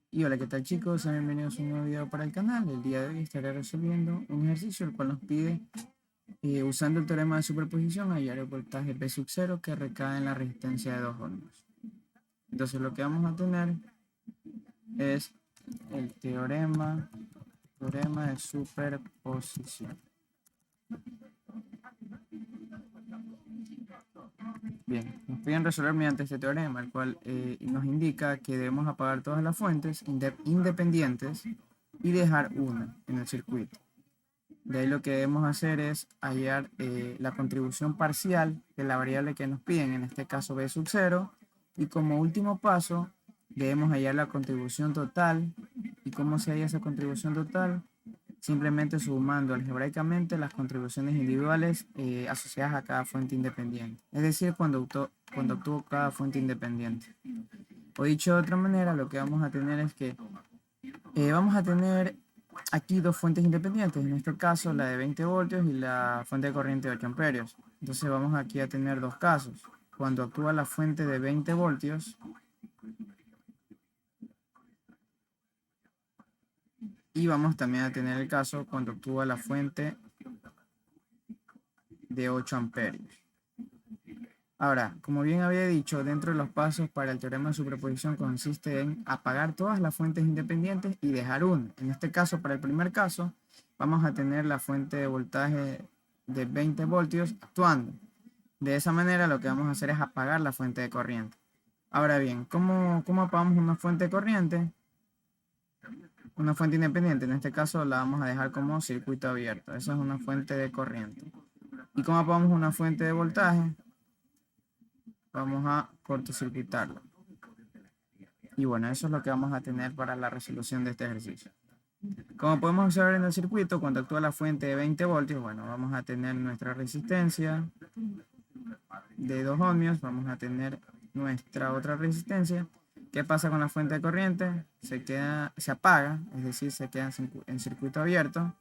Y hola, ¿qué tal chicos? Sean bienvenidos a un nuevo video para el canal. El día de hoy estaré resolviendo un ejercicio el cual nos pide, usando el teorema de superposición, hallar el voltaje P sub 0 que recae en la resistencia de 2 ohmios. Entonces lo que vamos a tener es el teorema de superposición. Bien, nos piden resolver mediante este teorema, el cual nos indica que debemos apagar todas las fuentes independientes y dejar una en el circuito. De ahí lo que debemos hacer es hallar la contribución parcial de la variable que nos piden, en este caso B sub 0, y como último paso debemos hallar la contribución total. ¿Y cómo se halla esa contribución total? Simplemente sumando algebraicamente las contribuciones individuales asociadas a cada fuente independiente, es decir, cuando obtuvo cada fuente independiente. O dicho de otra manera, lo que vamos a tener es que vamos a tener aquí dos fuentes independientes, en este caso la de 20 voltios y la fuente de corriente de 8 amperios. Entonces vamos aquí a tener dos casos. Cuando actúa la fuente de 20 voltios y vamos también a tener el caso cuando actúa la fuente de 8 amperios. Ahora, como bien había dicho, dentro de los pasos para el teorema de superposición consiste en apagar todas las fuentes independientes y dejar una. En este caso, para el primer caso, vamos a tener la fuente de voltaje de 20 voltios actuando. De esa manera lo que vamos a hacer es apagar la fuente de corriente. Ahora bien, ¿cómo apagamos una fuente de corriente? Una fuente independiente, en este caso la vamos a dejar como circuito abierto. Esa es una fuente de corriente. ¿Y cómo apagamos una fuente de voltaje? Vamos a cortocircuitarlo. Y bueno, eso es lo que vamos a tener para la resolución de este ejercicio. Como podemos observar en el circuito, cuando actúa la fuente de 20 voltios, bueno, vamos a tener nuestra resistencia de 2 ohmios, vamos a tener nuestra otra resistencia. ¿Qué pasa con la fuente de corriente? Se apaga, es decir, se queda en circuito abierto.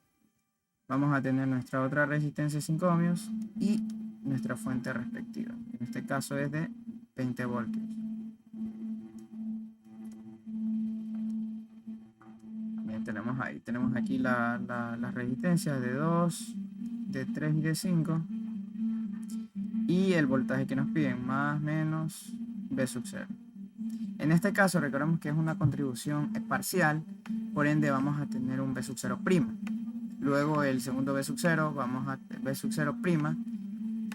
Vamos a tener nuestra otra resistencia de 5 ohmios y nuestra fuente respectiva. En este caso es de 20 voltios. Bien, tenemos aquí las resistencias de 2, de 3 y de 5. Y el voltaje que nos piden, más menos B sub 0. En este caso, recordemos que es una contribución parcial, por ende vamos a tener un B sub 0'. Luego el segundo B sub 0, vamos a B sub 0',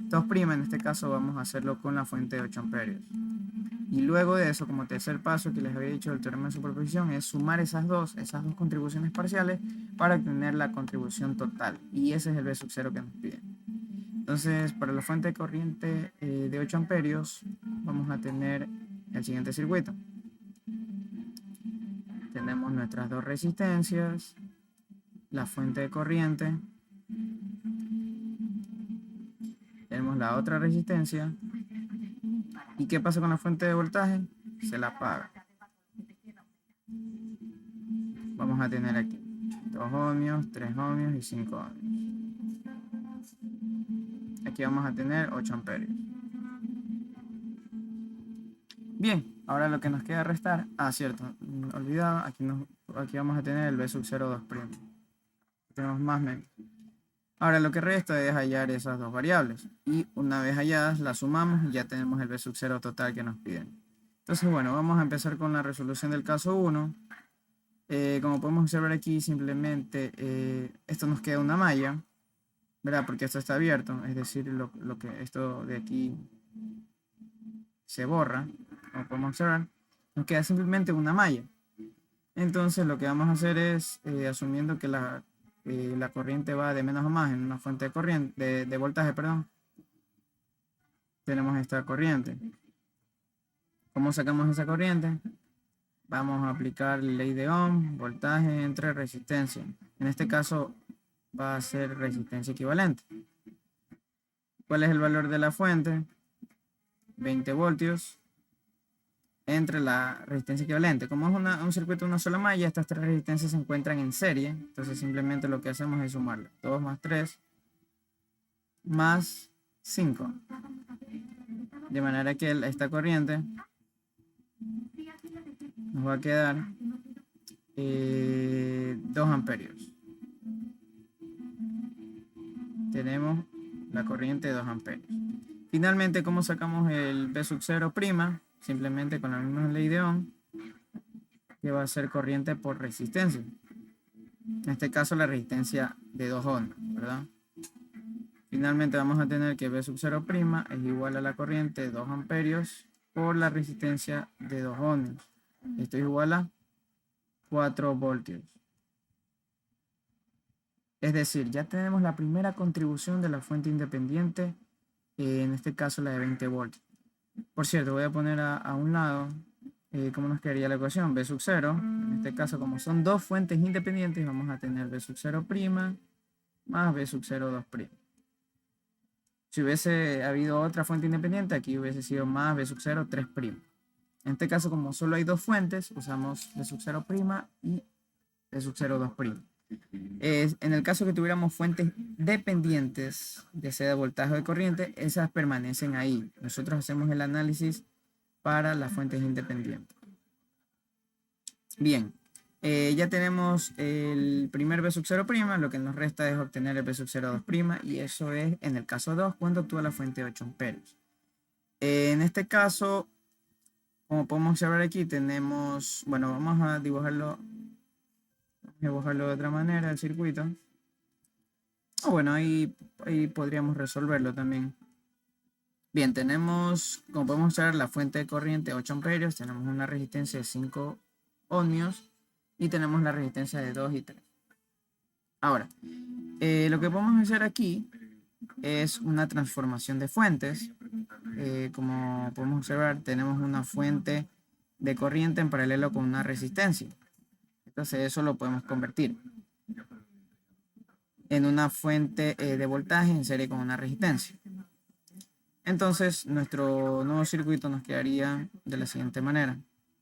2', en este caso vamos a hacerlo con la fuente de 8 amperios. Y luego de eso, como tercer paso que les había dicho del teorema de superposición, es sumar esas dos contribuciones parciales para obtener la contribución total. Y ese es el B sub 0 que nos piden. Entonces, para la fuente de corriente de 8 amperios, vamos a tener el siguiente circuito. Tenemos nuestras dos resistencias, la fuente de corriente, tenemos la otra resistencia. ¿Y qué pasa con la fuente de voltaje? Se la apaga. Vamos a tener aquí 2 ohmios, 3 ohmios y 5 ohmios. Aquí vamos a tener 8 amperios. Bien, ahora lo que nos queda restar, cierto, olvidado, aquí vamos a tener el B sub 0, 2'. Tenemos más menos. Ahora lo que resta es hallar esas dos variables. Y una vez halladas, las sumamos y ya tenemos el B sub 0 total que nos piden. Entonces, bueno, vamos a empezar con la resolución del caso 1. Como podemos observar aquí, simplemente esto nos queda una malla, ¿verdad? Porque esto está abierto, es decir, esto de aquí se borra, como podemos observar, nos queda simplemente una malla. Entonces lo que vamos a hacer es, asumiendo que la corriente va de menos a más en una fuente de corriente, de voltaje, perdón, tenemos esta corriente. ¿Cómo sacamos esa corriente? Vamos a aplicar la ley de Ohm, voltaje entre resistencia. En este caso va a ser resistencia equivalente. ¿Cuál es el valor de la fuente? 20 voltios entre la resistencia equivalente. Como es un circuito de una sola malla, estas tres resistencias se encuentran en serie. Entonces simplemente lo que hacemos es sumarle 2 más 3 más 5. De manera que esta corriente nos va a quedar 2 amperios. Tenemos la corriente de 2 amperios. Finalmente, ¿cómo sacamos el B sub 0'? Simplemente con la misma ley de Ohm, que va a ser corriente por resistencia. En este caso, la resistencia de 2 ohms, ¿verdad? Finalmente vamos a tener que B sub 0' es igual a la corriente de 2 amperios por la resistencia de 2 ohms. Esto es igual a 4 voltios. Es decir, ya tenemos la primera contribución de la fuente independiente, en este caso la de 20 voltios. Por cierto, voy a poner a un lado cómo nos quedaría la ecuación. B sub 0, en este caso como son dos fuentes independientes, vamos a tener B sub 0' más B sub 0 2'. Si hubiese habido otra fuente independiente, aquí hubiese sido más B sub 0 3'. En este caso, como solo hay dos fuentes, usamos B sub 0' y B sub 0 2'. En el caso que tuviéramos fuentes dependientes, ya sea de voltaje o de corriente, esas permanecen ahí. Nosotros hacemos el análisis para las fuentes independientes. Bien, ya tenemos el primer B sub 0', lo que nos resta es obtener el B sub 0 2', y eso es en el caso 2 cuando actúa la fuente de 8 amperios. En este caso, como podemos observar aquí, tenemos, bueno, vamos a dibujarlo de otra manera, el circuito. Bueno, ahí podríamos resolverlo también. Bien, tenemos, como podemos observar, la fuente de corriente 8 amperios, tenemos una resistencia de 5 ohmios y tenemos la resistencia de 2 y 3. Ahora, lo que podemos hacer aquí es una transformación de fuentes. Como podemos observar, tenemos una fuente de corriente en paralelo con una resistencia. Entonces eso lo podemos convertir en una fuente de voltaje en serie con una resistencia. Entonces nuestro nuevo circuito nos quedaría de la siguiente manera.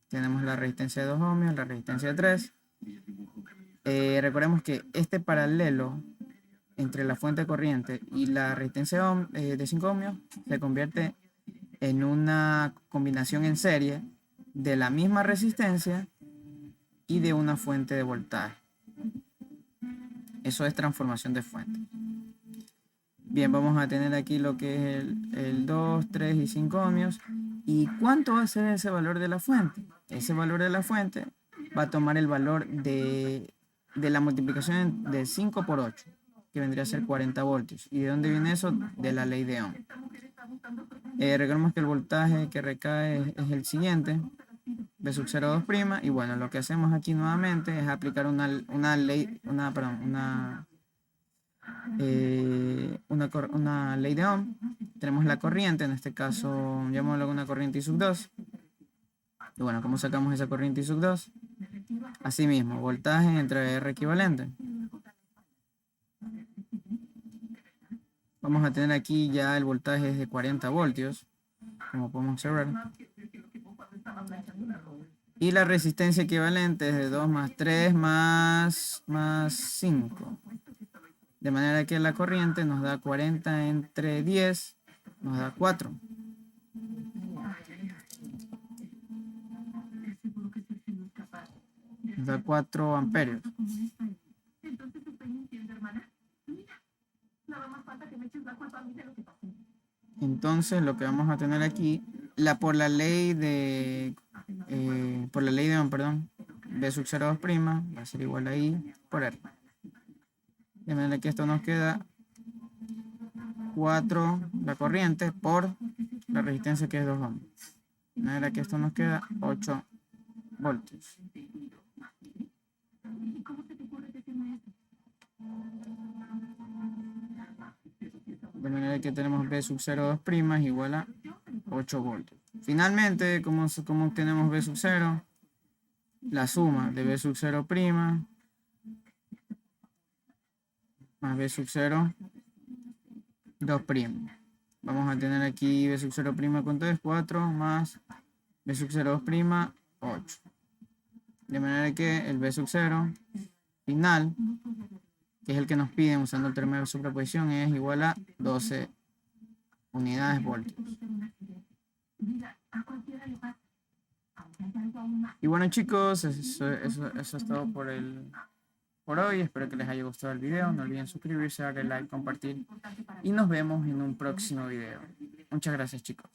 Tenemos la resistencia de 2 ohmios, la resistencia de 3. Recordemos que este paralelo entre la fuente de corriente y la resistencia de 5 ohmios se convierte en una combinación en serie de la misma resistencia y de una fuente de voltaje. Eso es transformación de fuente. Bien, vamos a tener aquí lo que es el 2, 3 y 5 ohmios. ¿Y cuánto va a ser ese valor de la fuente? Ese valor de la fuente va a tomar el valor de la multiplicación de 5 por 8, que vendría a ser 40 voltios. ¿Y de dónde viene eso? De la ley de Ohm. Recordemos que el voltaje que recae es el siguiente, B sub 0 2', y bueno, lo que hacemos aquí nuevamente es aplicar una ley de Ohm. Tenemos la corriente, en este caso llamémoslo una corriente I sub 2. Y bueno, ¿cómo sacamos esa corriente I sub 2? Asimismo, voltaje entre R equivalente. Vamos a tener aquí ya el voltaje de 40 voltios, como podemos observar. Y la resistencia equivalente es de 2 más 3 más 5. De manera que la corriente nos da 40 entre 10, nos da 4. Nos da 4 amperios. Entonces lo que vamos a tener aquí, por la ley de Ohm, perdón, B sub 0 2' va a ser igual a I por R. De manera que esto nos queda 4 la corriente por la resistencia que es 2 ohms. De manera que esto nos queda 8 voltios. De manera que tenemos B sub 0 2' igual a 8 voltios. Finalmente, ¿cómo obtenemos B sub 0? La suma de B sub 0' más B sub 0 2'. Vamos a tener aquí B sub 0', ¿cuánto es? 4 más B sub 0 2', 8. De manera que el B sub 0 final, que es el que nos piden usando el teorema de superposición, es igual a 12 unidades voltios. Y bueno, chicos, eso es todo por hoy. Espero que les haya gustado el video. No olviden suscribirse, darle like, compartir y nos vemos en un próximo video. Muchas gracias, chicos.